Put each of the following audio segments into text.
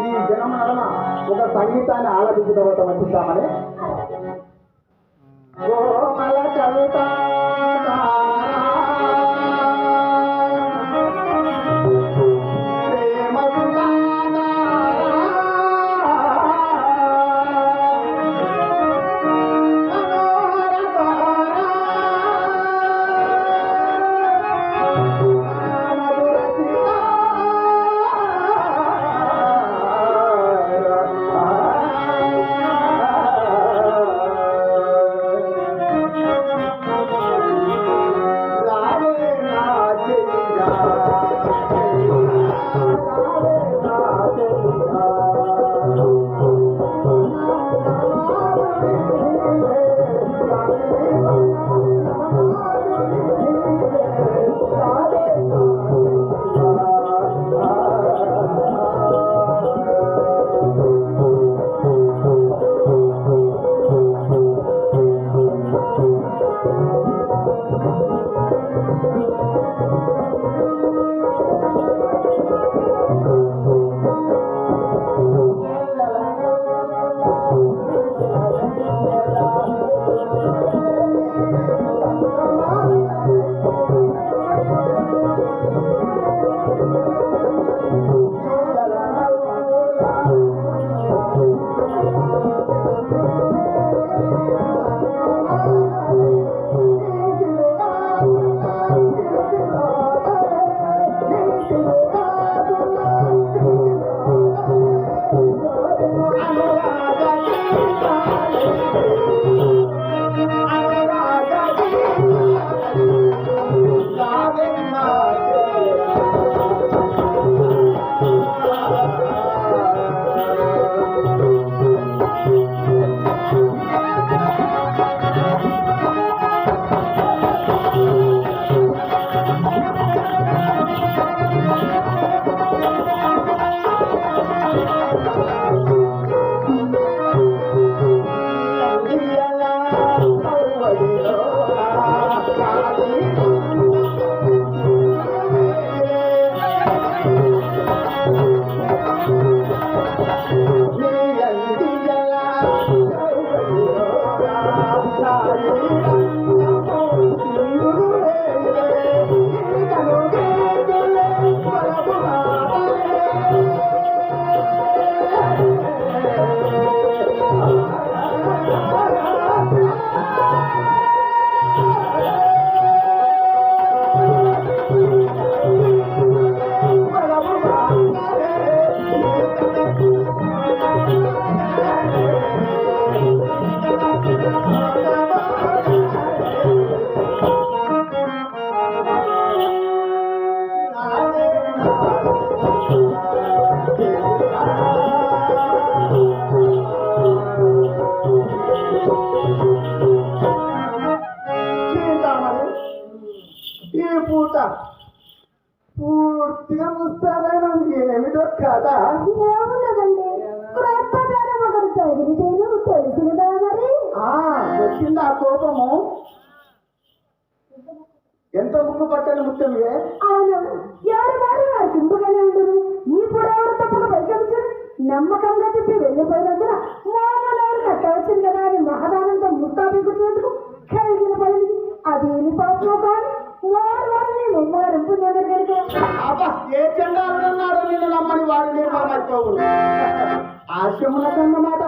ఈ జనం ఒక సంగీతాన్ని ఆలపించిన తర్వాత వచ్చిస్తామని గోమల కవిత Thank you. పూర్తిగా ముస్తాబైన ఏమిటో కదా ఏమున్నదండి తెలిసిందా మరి వచ్చింది ఆ కోపము ఎంత ముక్కు పట్టని ముఖ్యమే అవును ఎవరు వారు వారికి ఇంపుగానే ఉండదు ఈ పొడవరు తప్పక పైకొచ్చారు నమ్మకంగా చెప్పి వెళ్ళిపోయినందున మోమలవారు కట్టవచ్చింది కదా అని మహదానంతో ముస్తాబి గుర్తున్నందుకు కలిగిన పని అదేమి పాపం కానీ వారిని ముమ్మారింపు కనుక అబ్బా ఏ చండాలన్నాడు నేను నమ్మని వాడు నిర్మాణైపోవు ఆశములకన్నమాట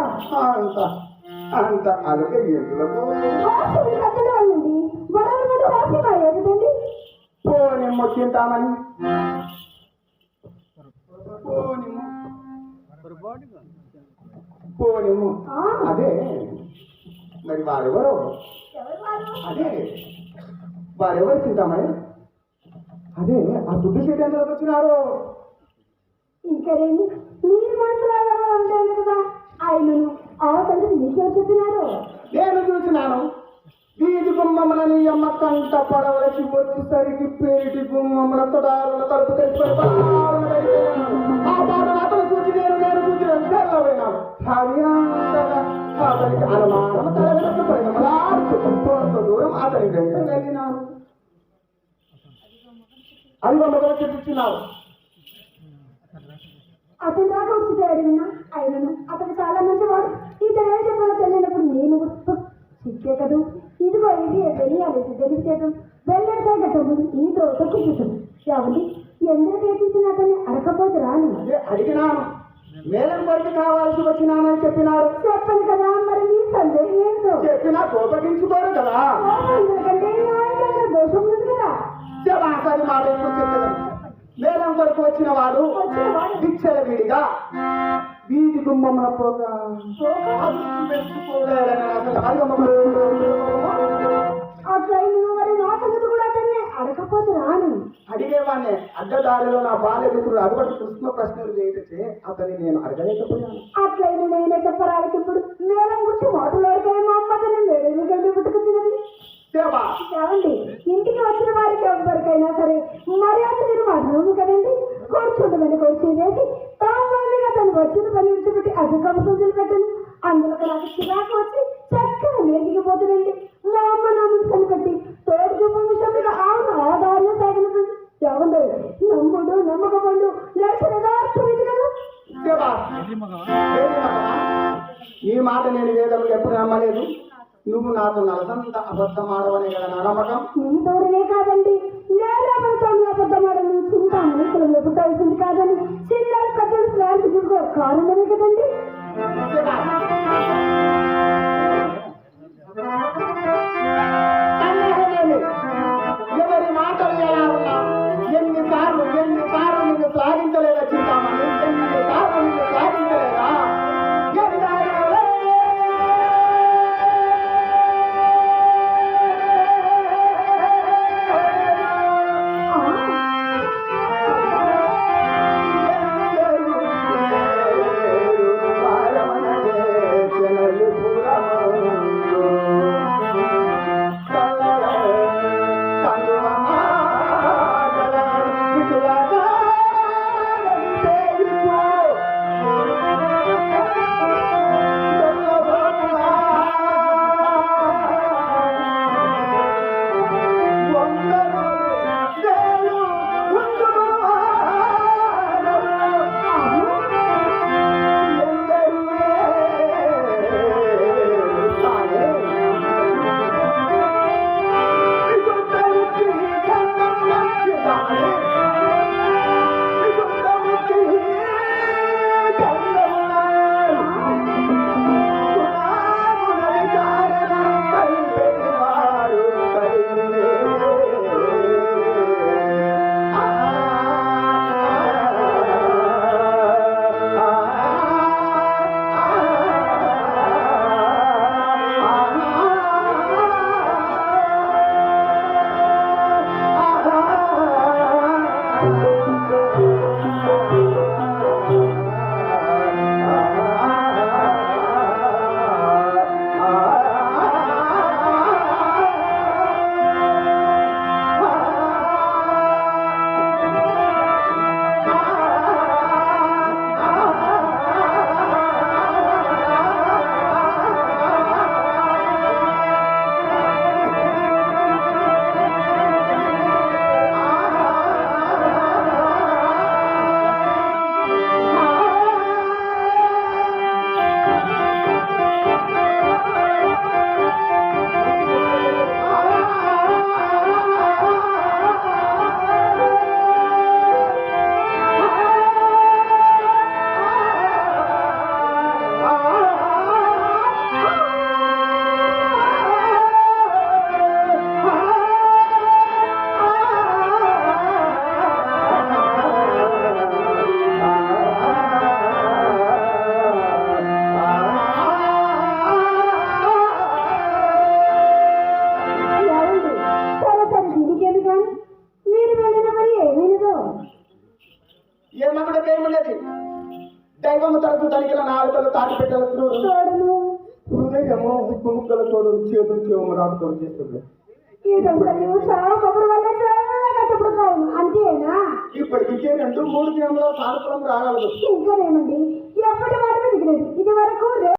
అంత అంత అలక ఎందులకు కట్టడండి వరలు కూడా రాసిమా ఏమిటండి పోనిమ్మ తింటామని పోనిమ్ము అదే మరి వారెవరు అదే వారెవరు తింటామని అదే ఆ దుడ్డు చేయడానికి వచ్చినారు ఇంకా రండి మీరు మనసులాగా ఉంటాను కదా ఆయనను ఆ తండ్రి మీకేం చెప్పినారు నేను చూసినాను వీధి గుమ్మములని అమ్మ కంట పడవలసి వచ్చేసరికి పేరిటి గుమ్మముల తొడాలను తలుపు తెచ్చిపోయి ఆ పాట అతను చూసి నేను చూసినాను అది అంతగా అతనికి అనుమానం తలగలకు పరిగమలాడుతూ కొంత దూరం అతని వెంట వెళ్ళినాను అది బొమ్మగా చెప్తున్నావు అతను దాకా వచ్చి అడిగినా ఆయనను అతను చాలా మంచివాడు ఇతను ఏం చెప్పాలో తెలియనప్పుడు నేను చిక్కే కదూ ఇదిగో ఇది తెలియాలి తెలియచేయటం వెళ్ళేసే కట్టబుద్ది ఈ దోశ కూర్చుంటుంది కాబట్టి ఎందుకు చేపించిన అతన్ని అడకపోతే రాని అడిగినాను మేలం కొరికి కావాల్సి వచ్చినానని చెప్పినారు చెప్పను కదా మరి మీ సందేహం ఏంటో చెప్పినా కోపగించుకోరు కదా ఎందుకంటే న్యాయంగా దోషం ఉంది కదా సరి మాట ఎప్పుడు చెప్పేదాన్ని మేలం కొరకు వచ్చిన వాడు విచ్చల విడిగా వీధి గుమ్మమున పోగా అట్లా మరి నా సంగతి కూడా అతన్ని అడగకపోతే రాను అడిగేవాడిని అడ్డదారిలో నా బాల్య మిత్రుడు అటువంటి కృష్ణ ప్రశ్నలు చేస్తే అతన్ని నేను అడగలేకపోయాను అట్లయితే నేనే చెప్పరానికి ఇప్పుడు మేలం గురించి మాటలాడితే మా అమ్మని మేడలు గండి పుట్టుకొచ్చినది ఏమండి ఇంటికి వచ్చిన వారికి ఎవరికైనా సరే మర్యాద మీరు మాట్లాడము కదండి కూర్చుండమని కూర్చి వేసి తాముగా తను వచ్చిన పని విడిచిపెట్టి అధిక సంచులు పెట్టండి అందులో నాకు చిరాకు వచ్చి చక్కగా మేగిపోతుందండి మా అమ్మ నామని కనిపెట్టి తోడు గుప్పం విషయం మీద ఆధారంగా సాగినది ఏమండి నమ్ముడు నమ్మకపండు లక్షణ యథార్థం ఇది కదా ఈ మాట నేను వేదం ఎప్పుడు నమ్మలేదు నువ్వు నాతో నలసంత అబద్ధం ఆడవనే కదా నా నమ్మకం నీ తోడనే కాదండి నేలతో అబద్ధం ఆడను చింత మనుషులు మెప్పుతాల్సింది కాదని చిన్న పెద్దలు ప్లాంట్ దిగుకో కారణమే కదండి ఎవరి మాటలు ఎలా ఉన్నా ఎన్నిసార్లు నిన్ను సాగించలేదా చింతామని ఎన్నిసార్లు నిన్ను సాగించలేదా ఏమన్నది దైవము తరచు తనిఖీల నాలుగలు తాటి పెట్టాల చూడను హృదయము ఉప్పు ముక్కల తోడు చేతులు చేము రాకుతో చేస్తుంది ఇదంతా నువ్వు చాలా కబురు వల్ల చాలా కష్టపడతావు అంతేనా ఇప్పటికి 2-3 దినంలో సానుకూలం రాగలదు ఇంకానేమండి ఎప్పటి మాట ఇది వరకు